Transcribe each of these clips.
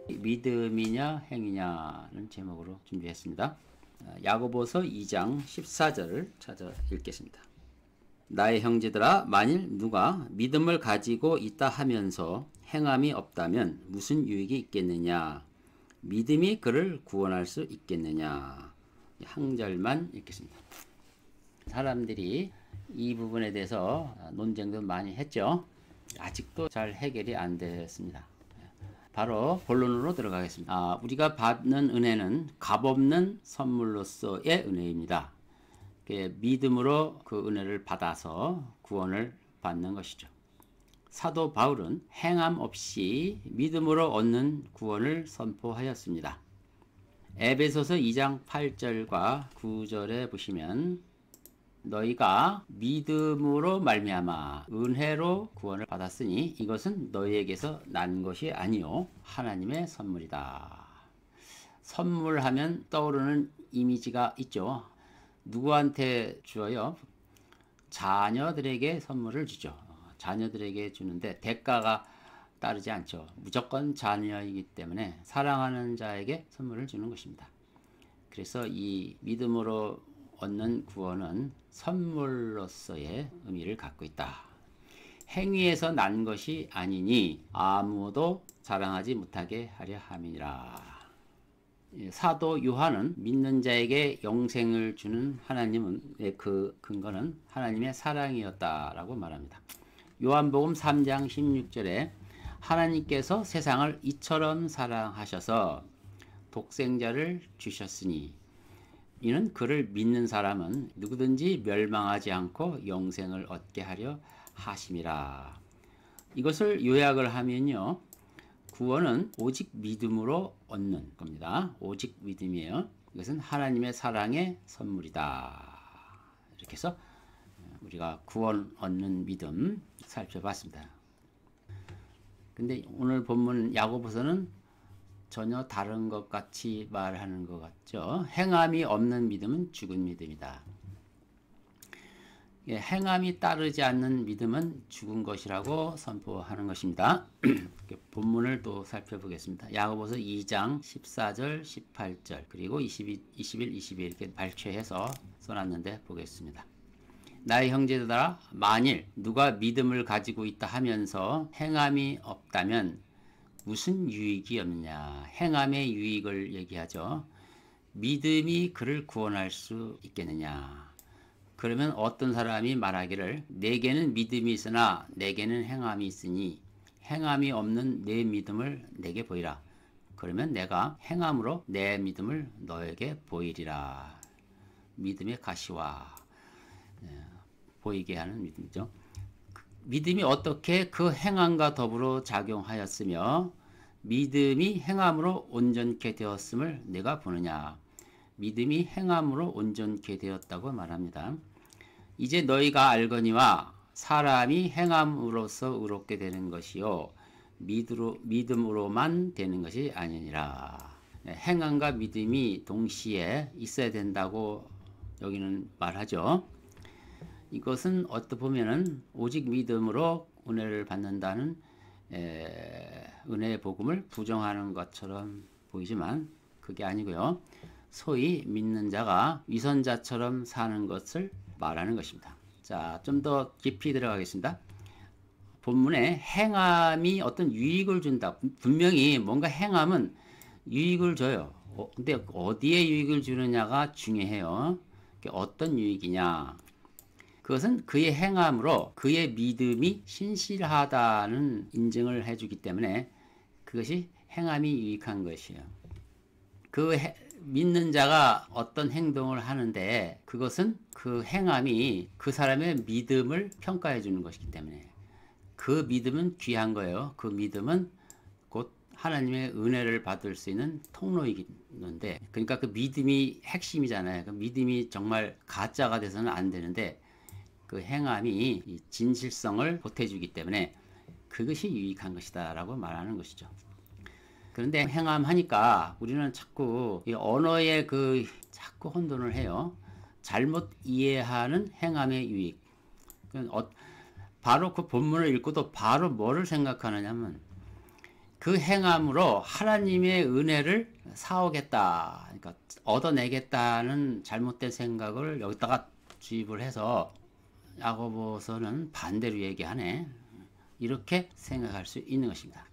믿음이냐 행위냐는 제목으로 준비했습니다. 야고보서 2장 14절을 찾아 읽겠습니다. 나의 형제들아, 만일 누가 믿음을 가지고 있다 하면서 행함이 없다면 무슨 유익이 있겠느냐? 믿음이 그를 구원할 수 있겠느냐? 한 절만 읽겠습니다. 사람들이 이 부분에 대해서 논쟁도 많이 했죠. 아직도 잘 해결이 안 됐습니다. 바로 본론으로 들어가겠습니다. 우리가 받는 은혜는 값없는 선물로서의 은혜입니다. 믿음으로 그 은혜를 받아서 구원을 받는 것이죠. 사도 바울은 행함 없이 믿음으로 얻는 구원을 선포하였습니다. 에베소서 2장 8절과 9절에 보시면 너희가 믿음으로 말미암아 은혜로 구원을 받았으니 이것은 너희에게서 난 것이 아니요 하나님의 선물이다. 선물하면 떠오르는 이미지가 있죠. 누구한테 주어요? 자녀들에게 선물을 주죠. 자녀들에게 주는데 대가가 따르지 않죠. 무조건 자녀이기 때문에 사랑하는 자에게 선물을 주는 것입니다. 그래서 이 믿음으로 얻는 구원은 선물로서의 의미를 갖고 있다. 행위에서 난 것이 아니니 아무도 자랑하지 못하게 하려 함이니라. 사도 요한은 믿는 자에게 영생을 주는 하나님의 그 근거는 하나님의 사랑이었다라고 말합니다. 요한복음 3장 16절에 하나님께서 세상을 이처럼 사랑하셔서 독생자를 주셨으니 이는 그를 믿는 사람은 누구든지 멸망하지 않고 영생을 얻게 하려 하심이라. 이것을 요약을 하면요, 구원은 오직 믿음으로 얻는 겁니다. 오직 믿음이에요. 이것은 하나님의 사랑의 선물이다. 이렇게 해서 우리가 구원 얻는 믿음 살펴봤습니다. 근데 오늘 본문 야고보서는 전혀 다른 것 같이 말하는 것 같죠. 행함이 없는 믿음은 죽은 믿음이다. 행함이 따르지 않는 믿음은 죽은 것이라고 선포하는 것입니다. 본문을 또 살펴보겠습니다. 야고보서 2장 14절, 18절 그리고 21, 22 이렇게 발췌해서 써놨는데 보겠습니다. 나의 형제들아, 만일 누가 믿음을 가지고 있다 하면서 행함이 없다면 무슨 유익이 없냐. 행함의 유익을 얘기하죠. 믿음이 그를 구원할 수 있겠느냐. 그러면 어떤 사람이 말하기를 내게는 믿음이 있으나 내게는 행함이 있으니 행함이 없는 내 믿음을 내게 보이라. 그러면 내가 행함으로 내 믿음을 너에게 보이리라. 믿음의 가시화 보이게 하는 믿음이죠. 믿음이 어떻게 그 행함과 더불어 작용하였으며 믿음이 행함으로 온전케 되었음을 내가 보느냐. 믿음이 행함으로 온전케 되었다고 말합니다. 이제 너희가 알거니와 사람이 행함으로써 의롭게 되는 것이요 믿음으로만 되는 것이 아니니라. 행함과 믿음이 동시에 있어야 된다고 여기는 말하죠. 이것은 어떻게 보면은 오직 믿음으로 은혜를 받는다는 은혜의 복음을 부정하는 것처럼 보이지만 그게 아니고요. 소위 믿는 자가 위선자처럼 사는 것을 말하는 것입니다. 자, 좀 더 깊이 들어가겠습니다. 본문에 행함이 어떤 유익을 준다. 분명히 뭔가 행함은 유익을 줘요. 근데 어디에 유익을 주느냐가 중요해요. 어떤 유익이냐. 그것은 그의 행함으로 그의 믿음이 신실하다는 인증을 해주기 때문에 그것이 행함이 유익한 것이에요. 믿는 자가 어떤 행동을 하는데 그것은 그 행함이 그 사람의 믿음을 평가해 주는 것이기 때문에 그 믿음은 귀한 거예요. 그 믿음은 곧 하나님의 은혜를 받을 수 있는 통로이는데 그러니까 그 믿음이 핵심이잖아요. 그 믿음이 정말 가짜가 돼서는 안 되는데 그 행함이 진실성을 보태주기 때문에 그것이 유익한 것이다 라고 말하는 것이죠. 그런데 행함하니까 우리는 자꾸 이 언어에 자꾸 혼돈을 해요. 잘못 이해하는 행함의 유익. 바로 그 본문을 읽고도 바로 뭐를 생각하느냐면 그 행함으로 하나님의 은혜를 사오겠다, 그러니까 얻어내겠다는 잘못된 생각을 여기다가 주입을 해서 야고보서는 반대로 얘기하네. 이렇게 생각할 수 있는 것입니다.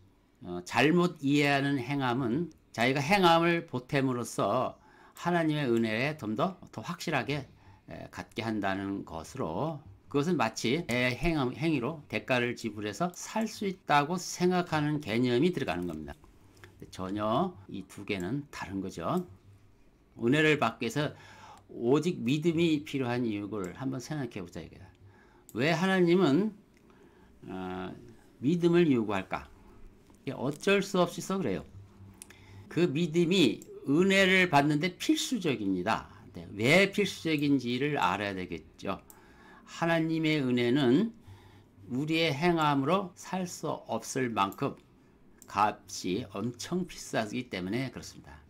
잘못 이해하는 행함은 자기가 행함을 보탬으로써 하나님의 은혜에 좀 더 확실하게 갖게 한다는 것으로, 그것은 마치 내 행위로 대가를 지불해서 살 수 있다고 생각하는 개념이 들어가는 겁니다. 전혀 이 두 개는 다른 거죠. 은혜를 받기 위해서 오직 믿음이 필요한 이유를 한번 생각해 보자. 왜 하나님은 믿음을 요구할까? 어쩔 수 없이서 그래요. 그 믿음이 은혜를 받는데 필수적입니다. 왜 필수적인지를 알아야 되겠죠. 하나님의 은혜는 우리의 행함으로 살 수 없을 만큼 값이 엄청 비싸기 때문에 그렇습니다.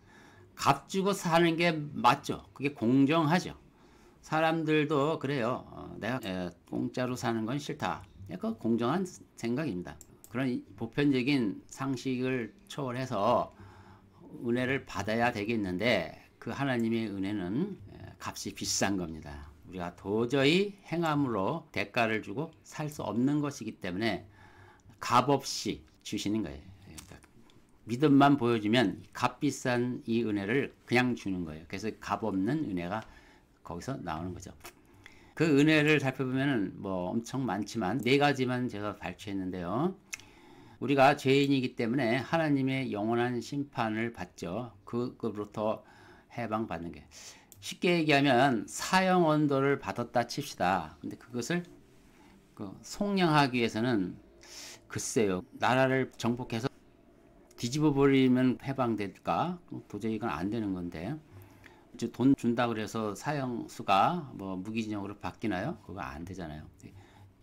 값 주고 사는 게 맞죠. 그게 공정하죠. 사람들도 그래요. 내가 공짜로 사는 건 싫다. 그 공정한 생각입니다. 그런 보편적인 상식을 초월해서 은혜를 받아야 되겠는데, 그 하나님의 은혜는 값이 비싼 겁니다. 우리가 도저히 행함으로 대가를 주고 살 수 없는 것이기 때문에 값없이 주시는 거예요. 그러니까 믿음만 보여주면 값비싼 이 은혜를 그냥 주는 거예요. 그래서 값없는 은혜가 거기서 나오는 거죠. 그 은혜를 살펴보면 뭐 엄청 많지만 네 가지만 제가 발췌했는데요. 우리가 죄인이기 때문에 하나님의 영원한 심판을 받죠. 그로부터 해방받는 게, 쉽게 얘기하면 사형 언도를 받았다 칩시다. 근데 그것을 속량하기 위해서는 글쎄요, 나라를 정복해서 뒤집어 버리면 해방될까? 도저히 이건 안 되는 건데, 돈 준다 그래서 사형수가 뭐 무기징역으로 바뀌나요? 그거 안 되잖아요.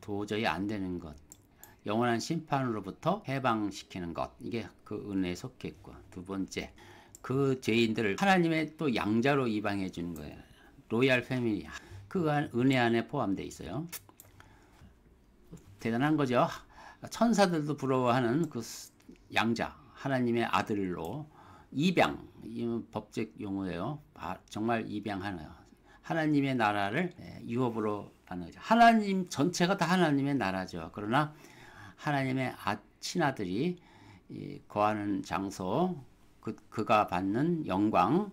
도저히 안 되는 것, 영원한 심판으로부터 해방시키는 것, 이게 그 은혜에 속해 있고, 두 번째, 그 죄인들을 하나님의 또 양자로 입양해 주는 거예요. 로얄 패밀리, 그 은혜 안에 포함되어 있어요. 대단한 거죠. 천사들도 부러워하는 그 양자, 하나님의 아들로 입양, 이 법적 용어예요. 정말 입양하나요? 하나님의 나라를 유업으로 받는 거죠. 하나님 전체가 다 하나님의 나라죠. 그러나 하나님의 친아들이 거하는 장소, 그가 받는 영광,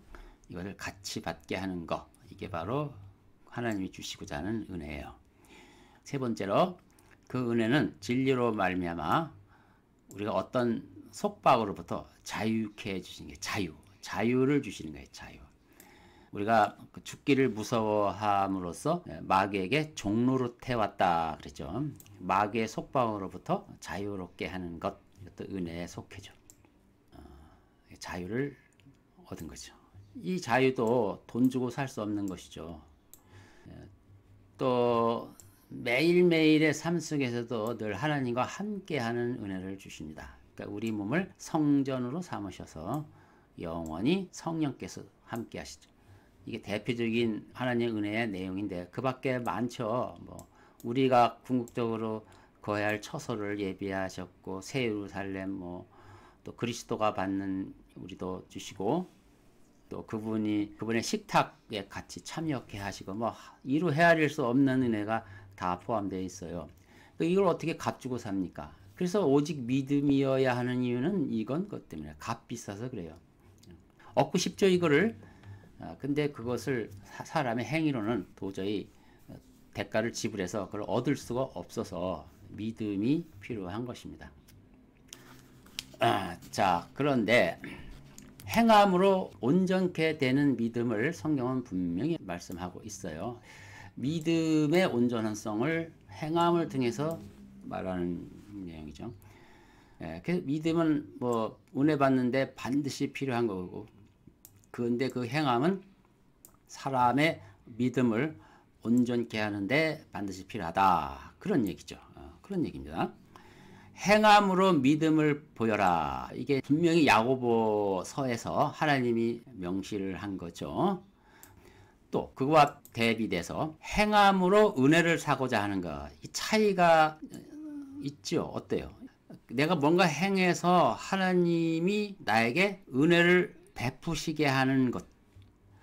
이거를 같이 받게 하는 것, 이게 바로 하나님이 주시고자 하는 은혜예요. 세 번째로, 그 은혜는 진리로 말미암아 우리가 어떤 속박으로부터 자유케 해주시는 게 자유를 주시는 거예요. 자유. 우리가 죽기를 무서워함으로써 마귀에게 종로로 태웠다 그랬죠. 마귀의 속박으로부터 자유롭게 하는 것, 이것도 은혜에 속해죠. 자유를 얻은 거죠. 이 자유도 돈 주고 살 수 없는 것이죠. 또 매일매일의 삶 속에서도 늘 하나님과 함께하는 은혜를 주십니다. 그러니까 우리 몸을 성전으로 삼으셔서 영원히 성령께서 함께 하시죠. 이게 대표적인 하나님의 은혜의 내용인데, 그 밖에 많죠. 뭐 우리가 궁극적으로 거해야 할 처소를 예비하셨고, 새 예루살렘, 또 그리스도가 받는 우리도 주시고, 또 그분의 식탁에 같이 참여케 하시고, 이루 헤아릴 수 없는 은혜가 다 포함되어 있어요. 이걸 어떻게 값주고 삽니까? 그래서 오직 믿음이어야 하는 이유는 이건 그것 때문에, 값 비싸서 그래요. 얻고 싶죠, 이거를. 근데 그것을 사람의 행위로는 도저히 대가를 지불해서 그걸 얻을 수가 없어서 믿음이 필요한 것입니다. 자, 그런데 행함으로 온전케 되는 믿음을 성경은 분명히 말씀하고 있어요. 믿음의 온전성을 행함을 통해서 말하는 내용이죠. 그래서 믿음은 은혜 받는데 반드시 필요한 거고, 그런데 그 행함은 사람의 믿음을 온전케 하는데 반드시 필요하다, 그런 얘기죠. 그런 얘기입니다. 행함으로 믿음을 보여라, 이게 분명히 야고보서에서 하나님이 명시를 한 거죠. 또 그와 대비돼서 행함으로 은혜를 사고자 하는 것, 이 차이가 있죠. 어때요? 내가 뭔가 행해서 하나님이 나에게 은혜를 베푸시게 하는 것,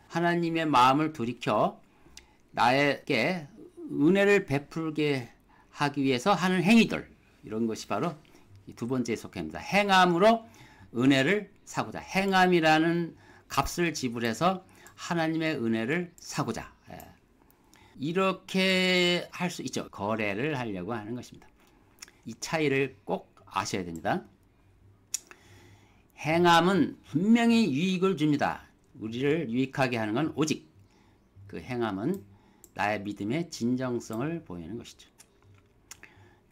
하나님의 마음을 돌이켜 나에게 은혜를 베풀게 하기 위해서 하는 행위들, 이런 것이 바로 두 번째에 속합니다. 행함으로 은혜를 사고자. 행함이라는 값을 지불해서 하나님의 은혜를 사고자. 이렇게 할 수 있죠. 거래를 하려고 하는 것입니다. 이 차이를 꼭 아셔야 됩니다. 행함은 분명히 유익을 줍니다. 우리를 유익하게 하는 건 오직 그 행함은 나의 믿음의 진정성을 보이는 것이죠.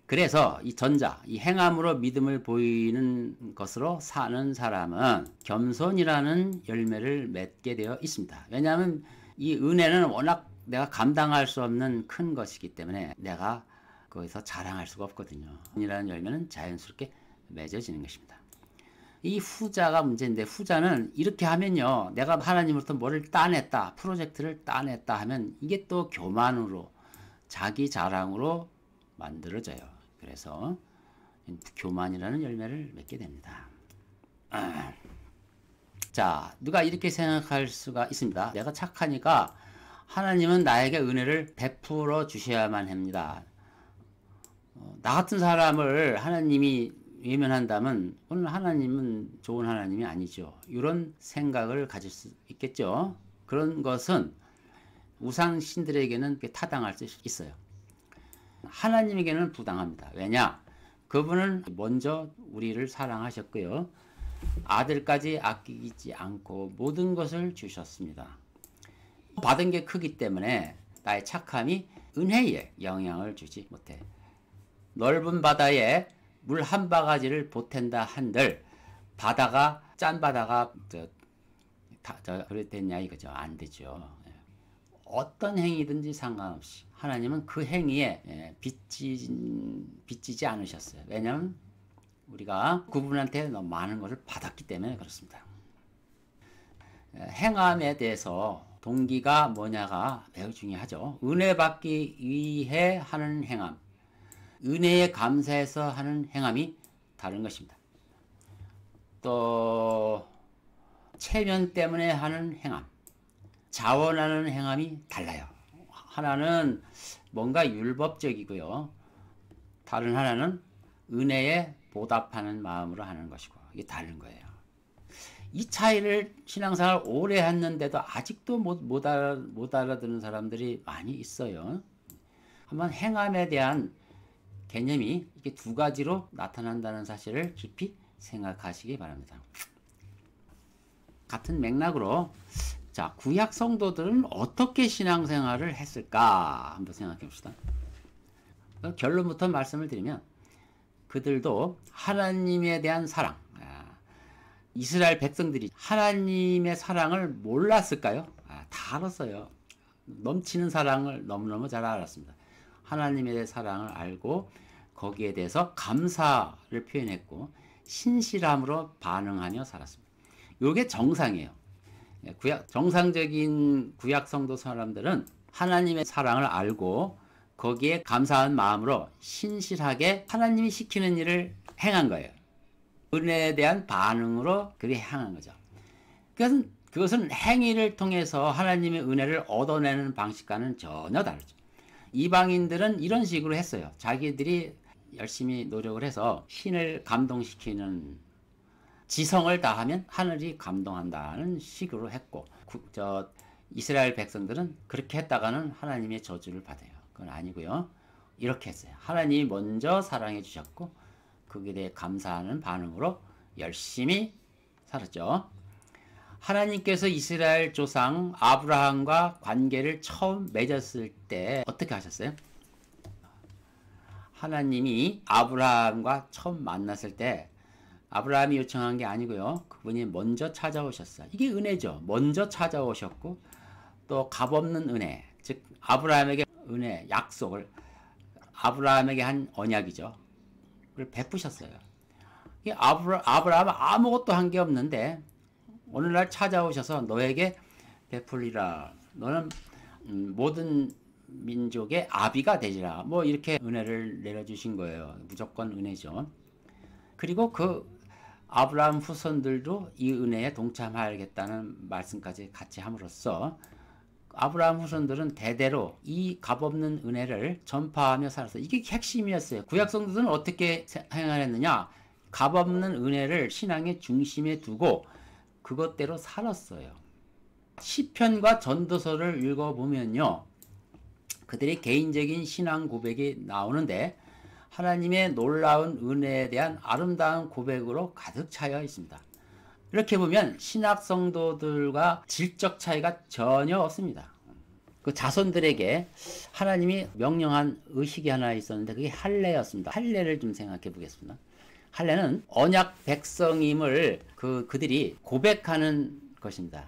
그래서 이 전자, 이 행함으로 믿음을 보이는 것으로 사는 사람은 겸손이라는 열매를 맺게 되어 있습니다. 왜냐하면 이 은혜는 워낙 내가 감당할 수 없는 큰 것이기 때문에 내가 거기서 자랑할 수가 없거든요. 이라는 열매는 자연스럽게 맺어지는 것입니다. 이 후자가 문제인데, 후자는 이렇게 하면요, 내가 하나님으로부터 뭐를 따냈다, 프로젝트를 따냈다 하면 이게 또 교만으로, 자기 자랑으로 만들어져요. 그래서 교만이라는 열매를 맺게 됩니다. 자, 누가 이렇게 생각할 수가 있습니다. 내가 착하니까 하나님은 나에게 은혜를 베풀어 주셔야만 합니다. 나 같은 사람을 하나님이 외면한다면 오늘 하나님은 좋은 하나님이 아니죠. 이런 생각을 가질 수 있겠죠. 그런 것은 우상 신들에게는 타당할 수 있어요. 하나님에게는 부당합니다. 왜냐? 그분은 먼저 우리를 사랑하셨고요. 아들까지 아끼지 않고 모든 것을 주셨습니다. 받은 게 크기 때문에 나의 착함이 은혜에 영향을 주지 못해. 넓은 바다에 물 한 바가지를 보탠다 한들 바다가 짠 바다가 그랬겠냐 이거죠. 안 되죠. 어떤 행위든지 상관없이 하나님은 그 행위에 빚지지 않으셨어요. 왜냐하면 우리가 그분한테 너무 많은 것을 받았기 때문에 그렇습니다. 행함에 대해서 동기가 뭐냐가 매우 중요하죠. 은혜 받기 위해 하는 행함, 은혜에 감사해서 하는 행함이 다른 것입니다. 또 체면 때문에 하는 행함, 자원하는 행함이 달라요. 하나는 뭔가 율법적이고요. 다른 하나는 은혜에 보답하는 마음으로 하는 것이고, 이게 다른 거예요. 이 차이를 신앙생활 오래 했는데도 아직도 못 알아듣는 사람들이 많이 있어요. 한번 행함에 대한 개념이 이렇게 두 가지로 나타난다는 사실을 깊이 생각하시기 바랍니다. 같은 맥락으로, 자, 구약 성도들은 어떻게 신앙생활을 했을까 한번 생각해 봅시다. 결론부터 말씀을 드리면 그들도 하나님에 대한 사랑, 이스라엘 백성들이 하나님의 사랑을 몰랐을까요? 다 알았어요. 넘치는 사랑을 너무너무 잘 알았습니다. 하나님에 대한 사랑을 알고 거기에 대해서 감사를 표현했고 신실함으로 반응하며 살았습니다. 이게 정상이에요. 정상적인 구약 성도 사람들은 하나님의 사랑을 알고 거기에 감사한 마음으로 신실하게 하나님이 시키는 일을 행한 거예요. 은혜에 대한 반응으로 그게 행한 거죠. 그것은 행위를 통해서 하나님의 은혜를 얻어내는 방식과는 전혀 다르죠. 이방인들은 이런 식으로 했어요. 자기들이 열심히 노력을 해서 신을 감동시키는, 지성을 다하면 하늘이 감동한다는 식으로 했고, 이스라엘 백성들은 그렇게 했다가는 하나님의 저주를 받아요. 그건 아니고요. 이렇게 했어요. 하나님이 먼저 사랑해 주셨고 거기에 대해 감사하는 반응으로 열심히 살았죠. 하나님께서 이스라엘 조상 아브라함과 관계를 처음 맺었을 때 어떻게 하셨어요? 하나님이 아브라함과 처음 만났을 때 아브라함이 요청한 게 아니고요. 그분이 먼저 찾아오셨어요. 이게 은혜죠. 먼저 찾아오셨고 또 값없는 은혜, 즉 아브라함에게 은혜, 약속을 아브라함에게 한 언약이죠. 그걸 베푸셨어요. 아브라함은 아무것도 한 게 없는데 오늘날 찾아오셔서 너에게 베풀리라. 너는 모든 민족의 아비가 되리라. 뭐 이렇게 은혜를 내려주신 거예요. 무조건 은혜죠. 그리고 그 아브라함 후손들도 이 은혜에 동참하겠다는 말씀까지 같이 함으로써 아브라함 후손들은 대대로 이 값없는 은혜를 전파하며 살았어요. 이게 핵심이었어요. 구약 성도들은 어떻게 행하였느냐? 값없는 은혜를 신앙의 중심에 두고 그것대로 살았어요. 시편과 전도서를 읽어보면요, 그들의 개인적인 신앙 고백이 나오는데 하나님의 놀라운 은혜에 대한 아름다운 고백으로 가득 차여 있습니다. 이렇게 보면 신학 성도들과 질적 차이가 전혀 없습니다. 그 자손들에게 하나님이 명령한 의식이 하나 있었는데 그게 할례였습니다. 할례를 좀 생각해 보겠습니다. 할례는 언약 백성임을 그들이 고백하는 것입니다.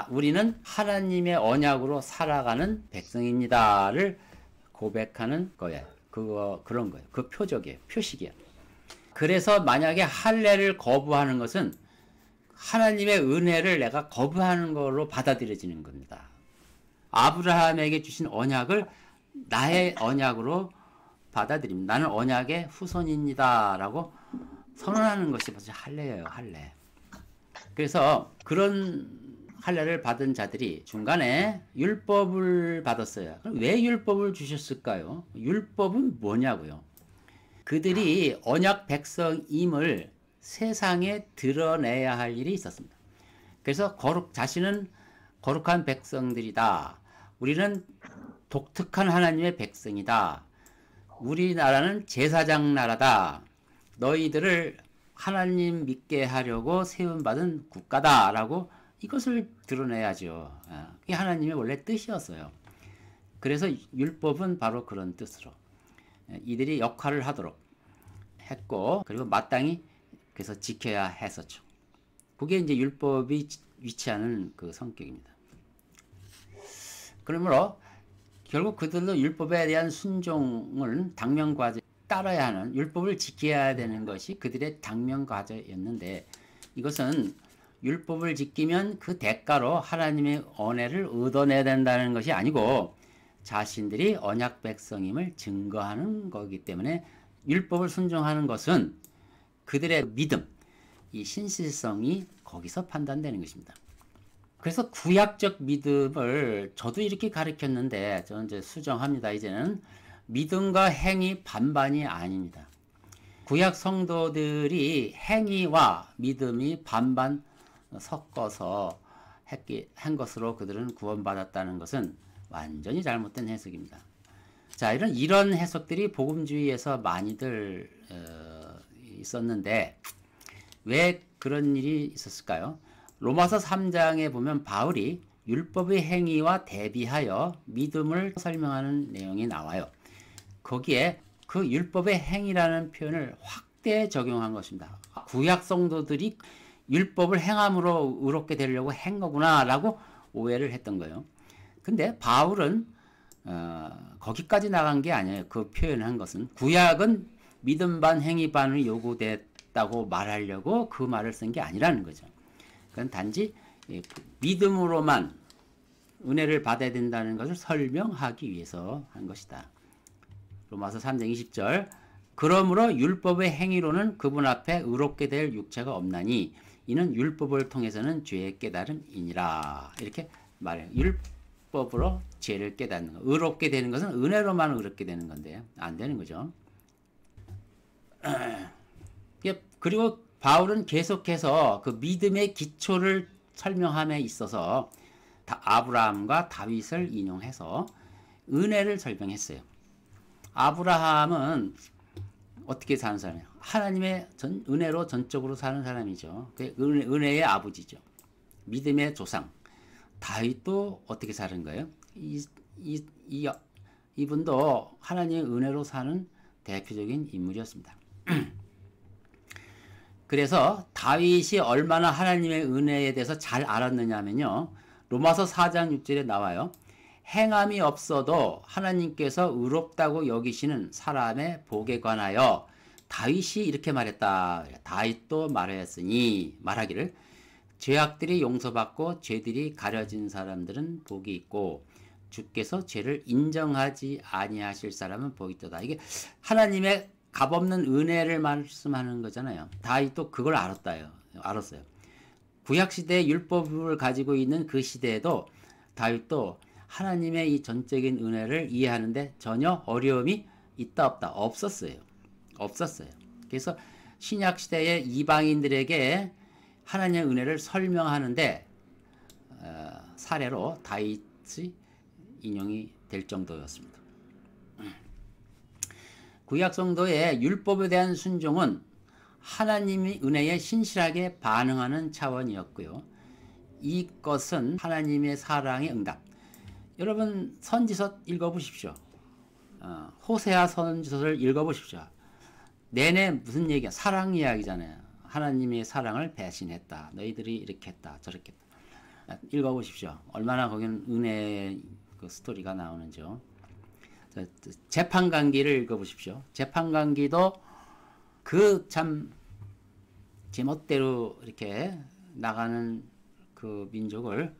우리는 하나님의 언약으로 살아가는 백성입니다를 고백하는 거예요. 그런 거예요. 그 표적이에요. 표식이에요. 그래서 만약에 할례를 거부하는 것은 하나님의 은혜를 내가 거부하는 걸로 받아들여지는 겁니다. 아브라함에게 주신 언약을 나의 언약으로 받아들입니다. 나는 언약의 후손입니다 라고 선언하는 것이 바로 할례예요. 할례. 그래서 그런 할례를 받은 자들이 중간에 율법을 받았어요. 그럼 왜 율법을 주셨을까요? 율법은 뭐냐고요? 그들이 언약 백성임을 세상에 드러내야 할 일이 있었습니다. 그래서 자신은 거룩한 백성들이다. 우리는 독특한 하나님의 백성이다. 우리나라는 제사장 나라다. 너희들을 하나님 믿게 하려고 세움받은 국가다 라고 이것을 드러내야죠. 그게 하나님의 원래 뜻이었어요. 그래서 율법은 바로 그런 뜻으로 이들이 역할을 하도록 했고, 그리고 마땅히 그래서 지켜야 했었죠. 그게 이제 율법이 위치하는 그 성격입니다. 그러므로 결국 그들도 율법에 대한 순종을 당면과제 따라야 하는, 율법을 지켜야 되는 것이 그들의 당면과제였는데, 이것은 율법을 지키면 그 대가로 하나님의 은혜를 얻어내야 된다는 것이 아니고 자신들이 언약 백성임을 증거하는 거기 때문에 율법을 순종하는 것은 그들의 믿음, 이 신실성이 거기서 판단되는 것입니다. 그래서 구약적 믿음을 저도 이렇게 가르쳤는데 저는 이제 수정합니다. 이제는 믿음과 행위 반반이 아닙니다. 구약 성도들이 행위와 믿음이 반반 섞어서 한 것으로 그들은 구원받았다는 것은 완전히 잘못된 해석입니다. 자, 이런 해석들이 복음주의에서 많이들 있었는데 왜 그런 일이 있었을까요? 로마서 3장에 보면 바울이 율법의 행위와 대비하여 믿음을 설명하는 내용이 나와요. 거기에 그 율법의 행위라는 표현을 확대 적용한 것입니다. 구약 성도들이 율법을 행함으로 의롭게 되려고 한 거구나 라고 오해를 했던 거예요. 근데 바울은 거기까지 나간 게 아니에요. 그 표현한 것은 구약은 믿음 반 행위 반을 요구됐다고 말하려고 그 말을 쓴 게 아니라는 거죠. 그건 단지 믿음으로만 은혜를 받아야 된다는 것을 설명하기 위해서 한 것이다. 로마서 3장 20절, 그러므로 율법의 행위로는 그분 앞에 의롭게 될 육체가 없나니 이는 율법을 통해서는 죄의 깨달음이니라. 이렇게 말해요. 율법으로 죄를 깨닫는 것. 의롭게 되는 것은 은혜로만 의롭게 되는 건데 안 되는 거죠. 그리고 바울은 계속해서 그 믿음의 기초를 설명함에 있어서 아브라함과 다윗을 인용해서 은혜를 설명했어요. 아브라함은 어떻게 사는 사람이에요? 하나님의 은혜로 전적으로 사는 사람이죠. 은혜의 아버지죠. 믿음의 조상. 다윗도 어떻게 사는 거예요? 이분도 하나님의 은혜로 사는 대표적인 인물이었습니다. 그래서 다윗이 얼마나 하나님의 은혜에 대해서 잘 알았느냐면요, 로마서 4장 6절에 나와요. 행함이 없어도 하나님께서 의롭다고 여기시는 사람의 복에 관하여 다윗이 이렇게 말했다. 다윗도 말하기를 죄악들이 용서받고 죄들이 가려진 사람들은 복이 있고 주께서 죄를 인정하지 아니하실 사람은 복이 있도다. 이게 하나님의 값없는 은혜를 말씀하는 거잖아요. 다윗도 그걸 알았어요. 구약시대의 율법을 가지고 있는 그 시대에도 다윗도 하나님의 이 전적인 은혜를 이해하는데 전혀 어려움이 있다 없다 없었어요. 그래서 신약시대의 이방인들에게 하나님의 은혜를 설명하는데 사례로 다윗이 인용이 될 정도였습니다. 구약 성도의 율법에 대한 순종은 하나님의 은혜에 신실하게 반응하는 차원이었고요. 이것은 하나님의 사랑의 응답. 여러분 선지서 읽어보십시오. 호세아 선지서를 읽어보십시오. 내내 무슨 얘기야? 사랑 이야기잖아요. 하나님의 사랑을 배신했다. 너희들이 이렇게 했다. 저렇게 했다. 읽어보십시오. 얼마나 거기는 은혜의 그 스토리가 나오는지요. 재판관기를 읽어보십시오. 재판관기도 그 참 제멋대로 이렇게 나가는 그 민족을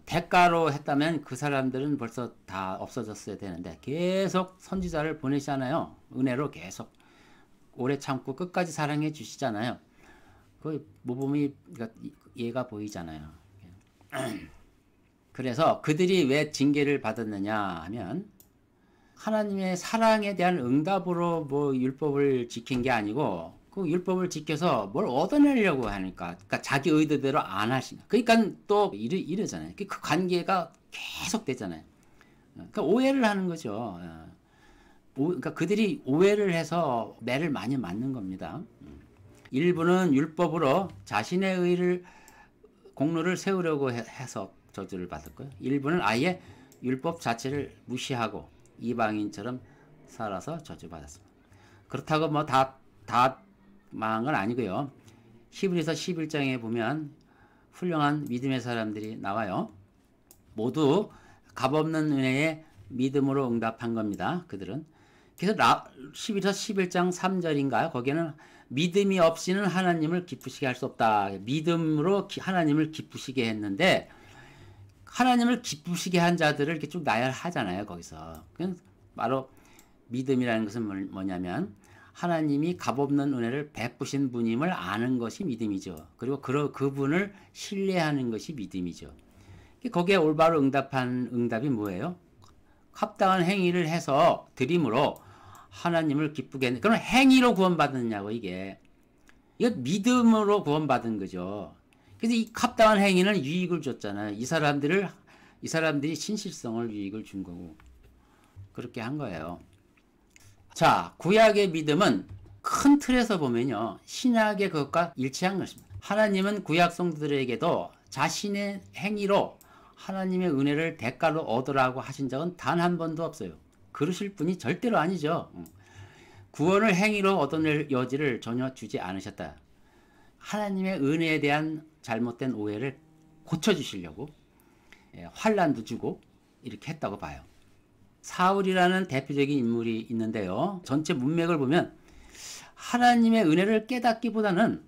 대가로 했다면 그 사람들은 벌써 다 없어졌어야 되는데 계속 선지자를 보내시잖아요. 은혜로 계속 오래 참고 끝까지 사랑해 주시잖아요. 그 모범이 얘가 보이잖아요. 그래서 그들이 왜 징계를 받았느냐 하면 하나님의 사랑에 대한 응답으로 뭐 율법을 지킨 게 아니고 그 율법을 지켜서 뭘 얻어내려고 하니까 그러니까 자기 의도대로 안 하시니까 그러니까 또 이러잖아요. 그 관계가 계속 되잖아요. 그러니까 오해를 하는 거죠. 그러니까 그들이 오해를 해서 매를 많이 맞는 겁니다. 일부는 율법으로 자신의 의를 공로를 세우려고 해서 저주를 받았고요. 일부는 아예 율법 자체를 무시하고 이방인처럼 살아서 저주받았습니다. 그렇다고 뭐 다 망한 건 아니고요. 히브리서 11장에 보면 훌륭한 믿음의 사람들이 나와요. 모두 값없는 은혜에 믿음으로 응답한 겁니다. 그들은. 그래서 히브리서 11장 3절인가요? 거기에는 믿음이 없이는 하나님을 기쁘시게 할 수 없다. 믿음으로 하나님을 기쁘시게 했는데 하나님을 기쁘시게 한 자들을 이렇게 쭉 나열하잖아요. 거기서. 바로 믿음이라는 것은 뭐냐면 하나님이 값없는 은혜를 베푸신 분임을 아는 것이 믿음이죠. 그리고 그분을 신뢰하는 것이 믿음이죠. 거기에 올바로 응답한 응답이 뭐예요? 합당한 행위를 해서 드림으로 하나님을 기쁘게 했는데 그럼 행위로 구원받았냐고 이게. 이거 믿음으로 구원받은 거죠. 그래서 이 합당한 행위는 유익을 줬잖아요. 이 사람들이 신실성을 유익을 준 거고 그렇게 한 거예요. 자, 구약의 믿음은 큰 틀에서 보면요. 신약의 그것과 일치한 것입니다. 하나님은 구약 성도들에게도 자신의 행위로 하나님의 은혜를 대가로 얻으라고 하신 적은 단 한 번도 없어요. 그러실 분이 절대로 아니죠. 구원을 행위로 얻어낼 여지를 전혀 주지 않으셨다. 하나님의 은혜에 대한 잘못된 오해를 고쳐주시려고 환난도 주고 이렇게 했다고 봐요. 사울이라는 대표적인 인물이 있는데요. 전체 문맥을 보면 하나님의 은혜를 깨닫기보다는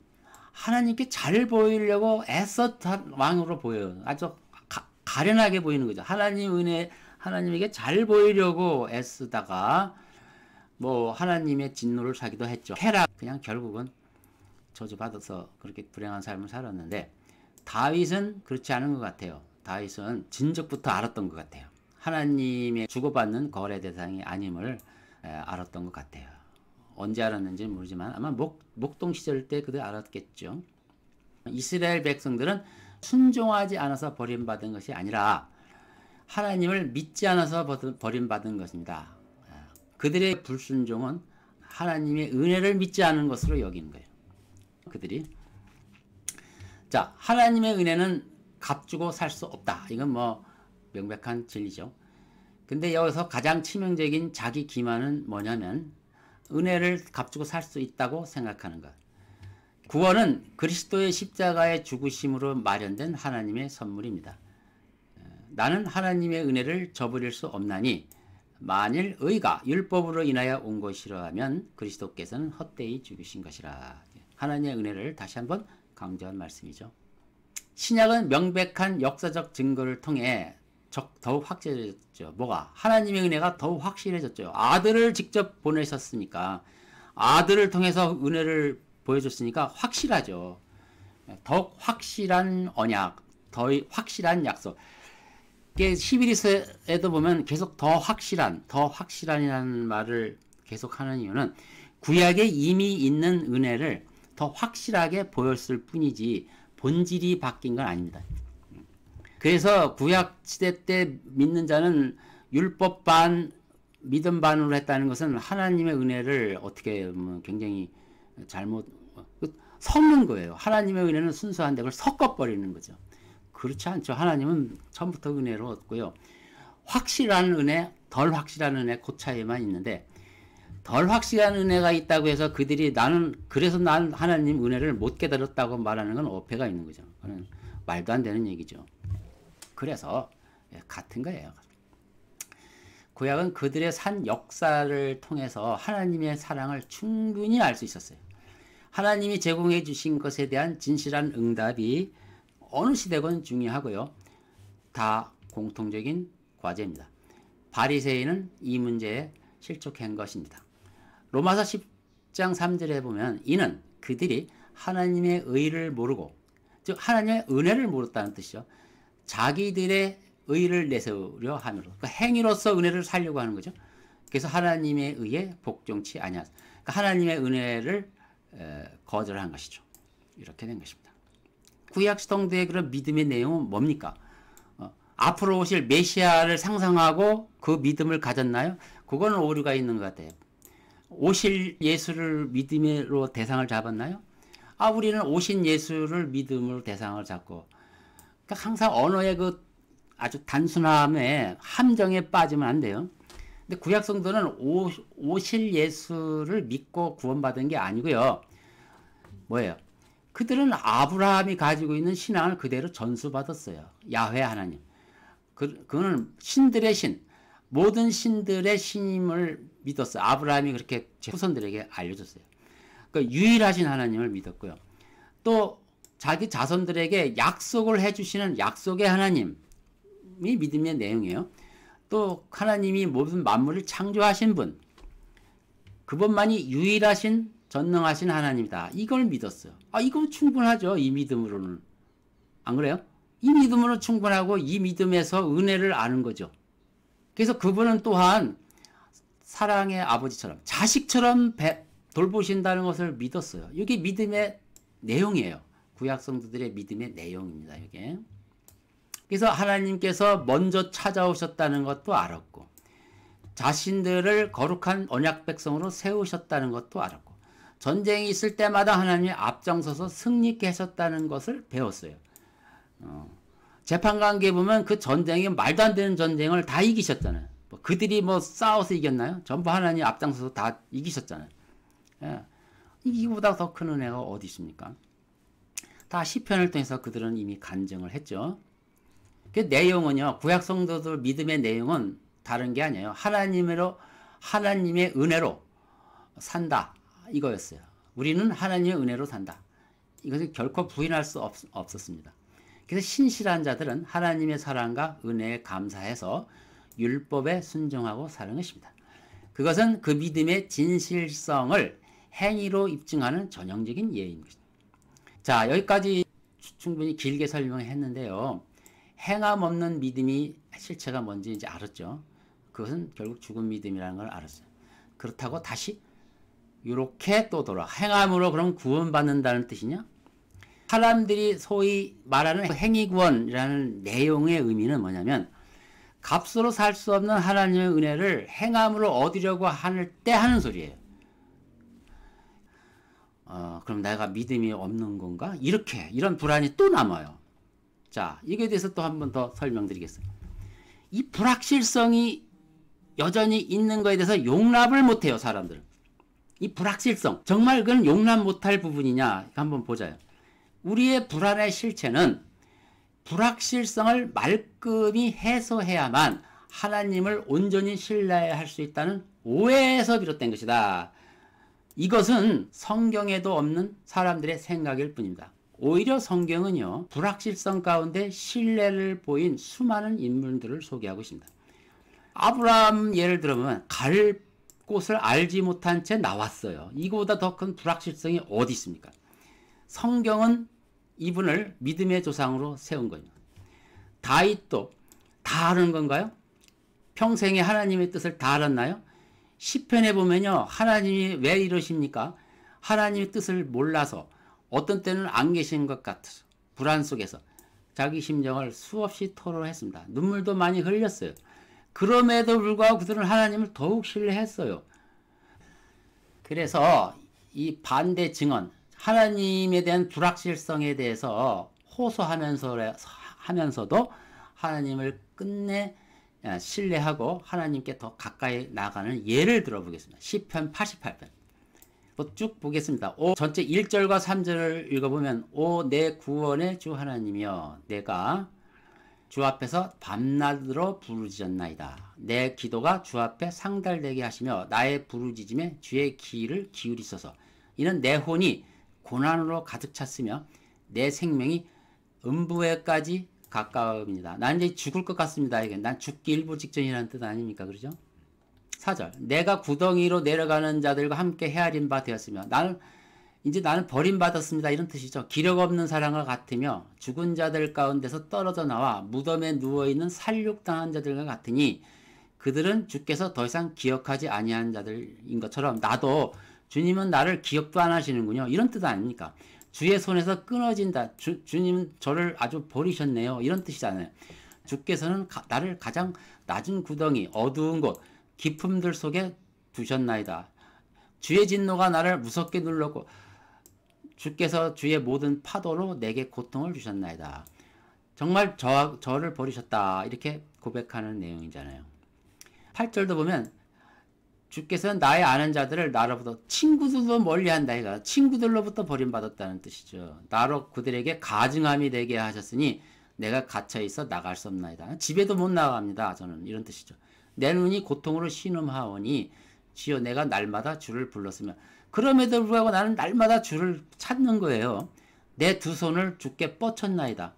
하나님께 잘 보이려고 애썼던 왕으로 보여요. 아주 가련하게 보이는 거죠. 하나님에게 잘 보이려고 애쓰다가 뭐 하나님의 진노를 사기도 했죠. 그냥 결국은 저주받아서 그렇게 불행한 삶을 살았는데 다윗은 그렇지 않은 것 같아요. 다윗은 진즉부터 알았던 것 같아요. 하나님의 주고받는 거래 대상이 아님을 알았던 것 같아요. 언제 알았는지는 모르지만 아마 목동 시절 때 그들 알았겠죠. 이스라엘 백성들은 순종하지 않아서 버림받은 것이 아니라 하나님을 믿지 않아서 버림받은 것입니다. 그들의 불순종은 하나님의 은혜를 믿지 않은 것으로 여기는 거예요. 그들이. 자, 하나님의 은혜는 값주고 살 수 없다. 이건 뭐 명백한 진리죠. 근데 여기서 가장 치명적인 자기 기만은 뭐냐면 은혜를 값주고 살 수 있다고 생각하는 것. 구원은 그리스도의 십자가의 죽으심으로 마련된 하나님의 선물입니다. 나는 하나님의 은혜를 저버릴 수 없나니 만일 의가 율법으로 인하여 온 것이라면 그리스도께서는 헛되이 죽으신 것이라. 하나님의 은혜를 다시 한번 강조한 말씀이죠. 신약은 명백한 역사적 증거를 통해 더욱 확실해졌죠. 뭐가? 하나님의 은혜가 더욱 확실해졌죠. 아들을 직접 보내셨으니까 아들을 통해서 은혜를 보여줬으니까 확실하죠. 더욱 확실한 언약, 더 확실한 약속. 11에도 보면 계속 더 확실한이라는 말을 계속 하는 이유는 구약에 이미 있는 은혜를 더 확실하게 보였을 뿐이지 본질이 바뀐 건 아닙니다. 그래서 구약 시대 때 믿는 자는 율법 반, 믿음 반으로 했다는 것은 하나님의 은혜를 어떻게 굉장히 잘못 섞는 거예요. 하나님의 은혜는 순수한데 그걸 섞어버리는 거죠. 그렇지 않죠. 하나님은 처음부터 은혜로 얻고요. 확실한 은혜, 덜 확실한 은혜 그 차이만 있는데 덜 확실한 은혜가 있다고 해서 그들이 그래서 난 하나님 은혜를 못 깨달았다고 말하는 건 어폐가 있는 거죠. 그건 말도 안 되는 얘기죠. 그래서 같은 거예요. 구약은 그들의 산 역사를 통해서 하나님의 사랑을 충분히 알 수 있었어요. 하나님이 제공해 주신 것에 대한 진실한 응답이 어느 시대건 중요하고요. 다 공통적인 과제입니다. 바리새인은 이 문제에 실족한 것입니다. 로마서 10장 3절에 보면 이는 그들이 하나님의 의를 모르고 즉 하나님의 은혜를 모른다는 뜻이죠. 자기들의 의를 내세우려 함으로 그러니까 행위로서 은혜를 살려고 하는 거죠. 그래서 하나님의 의에 복종치 아니하서 그러니까 하나님의 은혜를 거절한 것이죠. 이렇게 된 것입니다. 구약 시통도의 그런 믿음의 내용은 뭡니까? 앞으로 오실 메시아를 상상하고 그 믿음을 가졌나요? 그거는 오류가 있는 것 같아요. 오실 예수를 믿음으로 대상을 잡았나요? 우리는 오신 예수를 믿음으로 대상을 잡고 그러니까 항상 언어의 그 아주 단순함에 함정에 빠지면 안 돼요. 근데 구약 성도는 오실 예수를 믿고 구원받은 게 아니고요. 뭐예요? 그들은 아브라함이 가지고 있는 신앙을 그대로 전수받았어요. 야훼 하나님. 그거는 신들의 신, 모든 신들의 신임을 믿었어요. 아브라함이 그렇게 후손들에게 알려줬어요. 그러니까 유일하신 하나님을 믿었고요. 또 자기 자손들에게 약속을 해주시는 약속의 하나님이 믿음의 내용이에요. 또 하나님이 모든 만물을 창조하신 분, 그분만이 유일하신 전능하신 하나님이다. 이걸 믿었어요. 이건 충분하죠. 이 믿음으로는. 안 그래요? 이 믿음으로 충분하고 이 믿음에서 은혜를 아는 거죠. 그래서 그분은 또한 사랑의 아버지처럼 자식처럼 돌보신다는 것을 믿었어요. 이게 믿음의 내용이에요. 구약 성도들의 믿음의 내용입니다. 이게. 그래서 하나님께서 먼저 찾아오셨다는 것도 알았고 자신들을 거룩한 언약 백성으로 세우셨다는 것도 알았고 전쟁이 있을 때마다 하나님이 앞장서서 승리케 하셨다는 것을 배웠어요. 재판관계에 보면 그 전쟁이 말도 안 되는 전쟁을 다 이기셨잖아요. 그들이 싸워서 이겼나요? 전부 하나님 앞장서서 다 이기셨잖아요. 예. 이기보다 더 큰 은혜가 어디 있습니까? 다 시편을 통해서 그들은 이미 간증을 했죠. 그 내용은요, 구약 성도들 믿음의 내용은 다른 게 아니에요. 하나님의 은혜로 산다. 이거였어요. 우리는 하나님의 은혜로 산다. 이것을 결코 부인할 수 없었습니다. 그래서 신실한 자들은 하나님의 사랑과 은혜에 감사해서 율법에 순종하고 사는 것입니다. 그것은 그 믿음의 진실성을 행위로 입증하는 전형적인 예인 것입니다. 자, 여기까지 충분히 길게 설명했는데요. 행함 없는 믿음이 실체가 뭔지 이제 알았죠. 그것은 결국 죽은 믿음이라는 걸 알았어요. 그렇다고 다시 이렇게 또 행함으로 그럼 구원받는다는 뜻이냐? 사람들이 소위 말하는 행위구원이라는 내용의 의미는 뭐냐면 값으로 살 수 없는 하나님의 은혜를 행함으로 얻으려고 할 때 하는 소리예요. 그럼 내가 믿음이 없는 건가? 이런 불안이 또 남아요. 자, 이거에 대해서 또 한 번 더 설명드리겠습니다. 이 불확실성이 여전히 있는 거에 대해서 용납을 못해요, 사람들은. 이 불확실성, 정말 그건 용납 못할 부분이냐? 한번 보자요. 우리의 불안의 실체는 불확실성을 말끔히 해소해야만 하나님을 온전히 신뢰할 수 있다는 오해에서 비롯된 것이다. 이것은 성경에도 없는 사람들의 생각일 뿐입니다. 오히려 성경은요, 불확실성 가운데 신뢰를 보인 수많은 인물들을 소개하고 있습니다. 아브라함 예를 들어보면 것을 알지 못한 채 나왔어요. 이거보다 더 큰 불확실성이 어디 있습니까? 성경은 이분을 믿음의 조상으로 세운 겁니다. 다윗도 다 아는 건가요? 평생에 하나님의 뜻을 다 알았나요? 시편에 보면요, 하나님이 왜 이러십니까? 하나님의 뜻을 몰라서 어떤 때는 안 계신 것 같아서 불안 속에서 자기 심정을 수없이 토로했습니다. 눈물도 많이 흘렸어요. 그럼에도 불구하고 그들은 하나님을 더욱 신뢰했어요. 그래서 이 반대 증언, 하나님에 대한 불확실성에 대해서 호소하면서도 하나님을 끝내 신뢰하고 하나님께 더 가까이 나가는 예를 들어보겠습니다. 시편 88편. 쭉 보겠습니다. 전체 1절과 3절을 읽어보면 오 내 구원의 주 하나님이여 내가 주 앞에서 밤낮으로 부르짖었나이다. 내 기도가 주 앞에 상달되게 하시며 나의 부르짖음에 주의 귀를 기울이소서. 이는 내 혼이 고난으로 가득 찼으며 내 생명이 음부에까지 가까웁니다. 난 이제 죽을 것 같습니다. 이게 난 죽기 일부 직전이라는 뜻 아닙니까? 그러죠? 4절 내가 구덩이로 내려가는 자들과 함께 헤아린 바 되었으며 나는 버림받았습니다. 이런 뜻이죠. 기력 없는 사람과 같으며 죽은 자들 가운데서 떨어져 나와 무덤에 누워있는 살육당한 자들과 같으니 그들은 주께서 더 이상 기억하지 아니한 자들인 것처럼 나도 주님은 나를 기억도 안 하시는군요. 이런 뜻 아닙니까? 주의 손에서 끊어진다. 주님은 저를 아주 버리셨네요. 이런 뜻이잖아요. 주께서는 나를 가장 낮은 구덩이, 어두운 곳, 깊음들 속에 두셨나이다. 주의 진노가 나를 무섭게 눌렀고 주께서 주의 모든 파도로 내게 고통을 주셨나이다. 정말 저를 버리셨다. 이렇게 고백하는 내용이잖아요. 8절도 보면 주께서는 나의 아는 자들을 나로부터 친구들도 멀리한다. 이가 친구들로부터 버림받았다는 뜻이죠. 나로 그들에게 가증함이 되게 하셨으니 내가 갇혀있어 나갈 수 없나이다. 집에도 못 나갑니다. 저는 이런 뜻이죠. 내 눈이 고통으로 신음하오니 주여 내가 날마다 주를 불렀으며 그럼에도 불구하고 나는 날마다 주를 찾는 거예요. 내 두 손을 주께 뻗쳤나이다.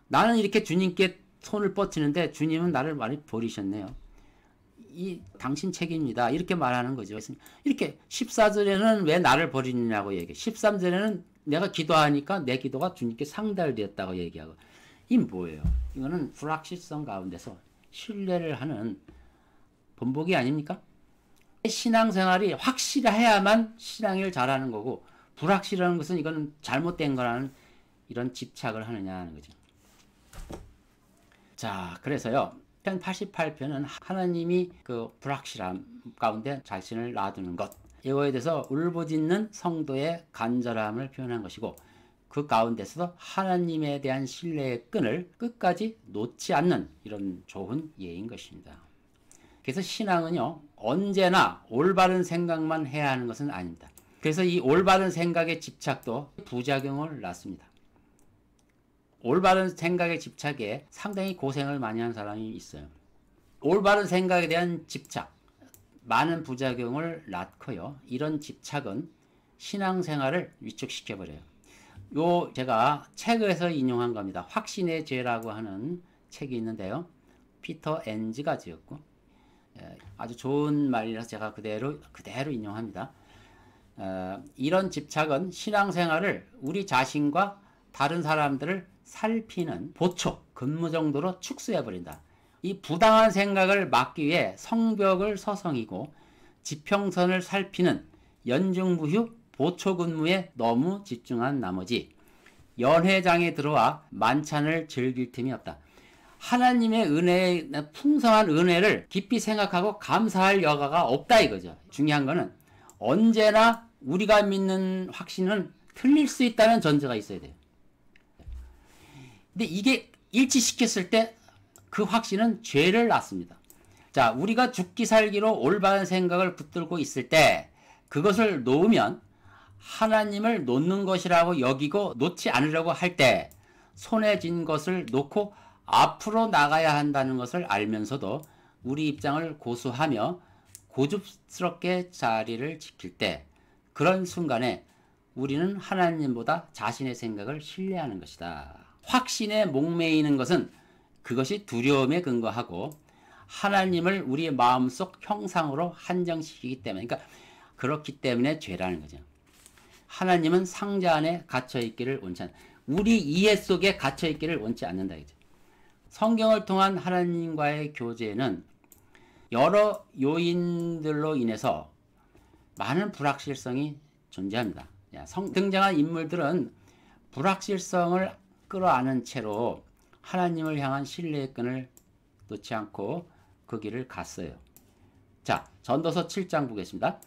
나는 이렇게 주님께 손을 뻗치는데 주님은 나를 많이 버리셨네요. 이 당신 책임이다. 이렇게 말하는 거죠. 이렇게 14절에는 왜 나를 버리느냐고 얘기해. 13절에는 내가 기도하니까 내 기도가 주님께 상달되었다고 얘기하고. 이 뭐예요? 이거는 불확실성 가운데서 신뢰를 하는 본보기 아닙니까? 신앙생활이 확실해야만 신앙을 잘하는 거고 불확실한 것은 이건 잘못된 거라는 이런 집착을 하느냐는 거죠. 자, 그래서요. 편 88편은 하나님이 그 불확실함 가운데 자신을 놔두는 것, 이거에 대해서 울부짖는 성도의 간절함을 표현한 것이고 그 가운데서도 하나님에 대한 신뢰의 끈을 끝까지 놓지 않는 이런 좋은 예인 것입니다. 그래서 신앙은요, 언제나 올바른 생각만 해야 하는 것은 아닙니다. 그래서 이 올바른 생각의 집착도 부작용을 낳습니다. 올바른 생각의 집착에 상당히 고생을 많이 한 사람이 있어요. 올바른 생각에 대한 집착, 많은 부작용을 낳고요. 이런 집착은 신앙생활을 위축시켜버려요. 제가 책에서 인용한 겁니다. 확신의 죄라고 하는 책이 있는데요. 피터 엔즈가 지었고 아주 좋은 말이라서 제가 그대로 인용합니다. 이런 집착은 신앙생활을 우리 자신과 다른 사람들을 살피는 보초, 근무 정도로 축소해버린다. 이 부당한 생각을 막기 위해 성벽을 서성이고 지평선을 살피는 연중무휴 보초 근무에 너무 집중한 나머지 연회장에 들어와 만찬을 즐길 틈이 없다. 하나님의 은혜의 풍성한 은혜를 깊이 생각하고 감사할 여가가 없다 이거죠. 중요한 거는 언제나 우리가 믿는 확신은 틀릴 수 있다는 전제가 있어야 돼요. 근데 이게 일치시켰을 때 그 확신은 죄를 낳습니다. 자, 우리가 죽기 살기로 올바른 생각을 붙들고 있을 때 그것을 놓으면 하나님을 놓는 것이라고 여기고 놓지 않으려고 할 때 손에 쥔 것을 놓고 앞으로 나가야 한다는 것을 알면서도 우리 입장을 고수하며 고집스럽게 자리를 지킬 때 그런 순간에 우리는 하나님보다 자신의 생각을 신뢰하는 것이다. 확신에 목매이는 것은 그것이 두려움에 근거하고 하나님을 우리의 마음속 형상으로 한정시키기 때문에, 그러니까 그렇기 때문에 죄라는 거죠. 하나님은 상자 안에 갇혀 있기를 원치 않는다. 우리 이해 속에 갇혀 있기를 원치 않는다. 이죠. 성경을 통한 하나님과의 교제는 여러 요인들로 인해서 많은 불확실성이 존재합니다. 등장한 인물들은 불확실성을 끌어안은 채로 하나님을 향한 신뢰의 끈을 놓지 않고 그 길을 갔어요. 자, 전도서 7장 보겠습니다.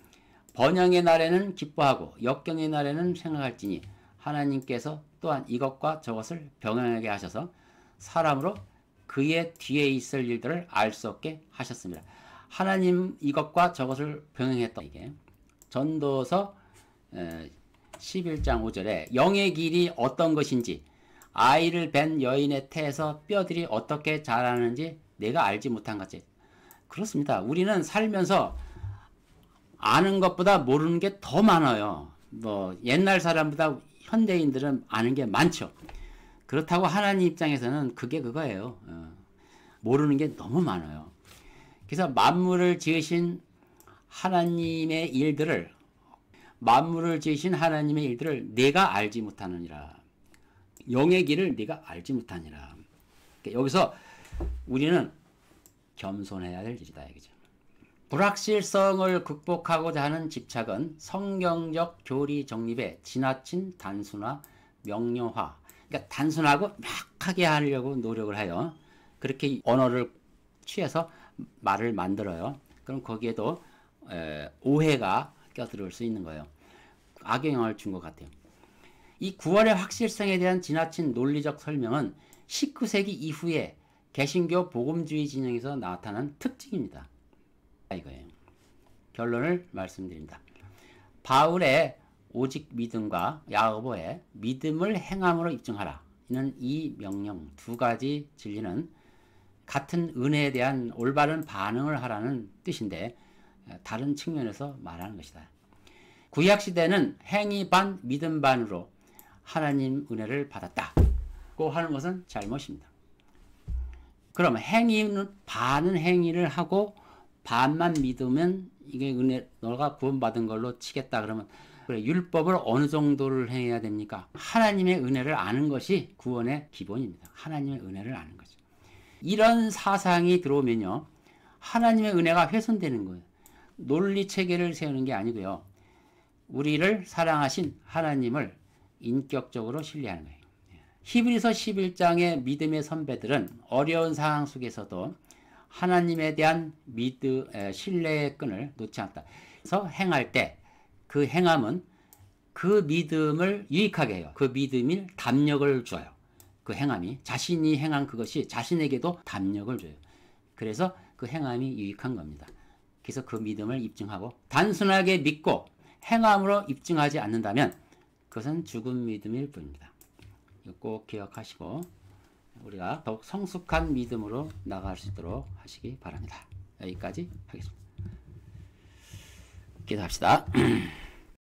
번영의 날에는 기뻐하고 역경의 날에는 생각할지니 하나님께서 또한 이것과 저것을 병행하게 하셔서 사람으로 그의 뒤에 있을 일들을 알 수 없게 하셨습니다. 하나님 이것과 저것을 병행했다. 이게 전도서 11장 5절에 영의 길이 어떤 것인지 아이를 뵌 여인의 태에서 뼈들이 어떻게 자라는지 내가 알지 못한 것이. 그렇습니다. 우리는 살면서 아는 것보다 모르는 게 더 많아요. 뭐 옛날 사람보다 현대인들은 아는 게 많죠. 그렇다고 하나님 입장에서는 그게 그거예요. 모르는 게 너무 많아요. 그래서 만물을 지으신 하나님의 일들을 내가 알지 못하느니라. 영의 길을 네가 알지 못하니라. 여기서 우리는 겸손해야 될 일이다. 이거죠. 불확실성을 극복하고자 하는 집착은 성경적 교리 정립의 지나친 단순화, 명료화. 그러니까 단순하고 막하게 하려고 노력을 해요. 그렇게 언어를 취해서 말을 만들어요. 그럼 거기에도 오해가 껴들을 수 있는 거예요. 악영향을 준 것 같아요. 이 구원의 확실성에 대한 지나친 논리적 설명은 19세기 이후에 개신교 복음주의 진영에서 나타난 특징입니다. 이거예요. 결론을 말씀드립니다. 바울의 오직 믿음과 야고보의 믿음을 행함으로 입증하라. 이는 이 명령 두 가지 진리는 같은 은혜에 대한 올바른 반응을 하라는 뜻인데 다른 측면에서 말하는 것이다. 구약시대는 행위 반 믿음 반으로 하나님 은혜를 받았다고 하는 것은 잘못입니다. 그럼 행위는 반은 행위를 하고 반만 믿으면 이게 은혜 너가 구원받은 걸로 치겠다 그러면 그래 율법을 어느 정도를 행해야 됩니까? 하나님의 은혜를 아는 것이 구원의 기본입니다. 하나님의 은혜를 아는 거죠. 이런 사상이 들어오면요 하나님의 은혜가 훼손되는 거예요. 논리 체계를 세우는 게 아니고요. 우리를 사랑하신 하나님을 인격적으로 신뢰하는 거예요. 히브리서 11장의 믿음의 선배들은 어려운 상황 속에서도 하나님에 대한 신뢰의 끈을 놓지 않다. 그래서 행할 때 그 행함은 그 믿음을 유익하게 해요. 그 믿음이 담력을 줘요. 그 행함이 자신이 행한 그것이 자신에게도 담력을 줘요. 그래서 그 행함이 유익한 겁니다. 그래서 그 믿음을 입증하고 단순하게 믿고 행함으로 입증하지 않는다면 그것은 죽은 믿음일 뿐입니다. 꼭 기억하시고 우리가 더욱 성숙한 믿음으로 나아갈 수 있도록 하시기 바랍니다. 여기까지 하겠습니다. 기도합시다.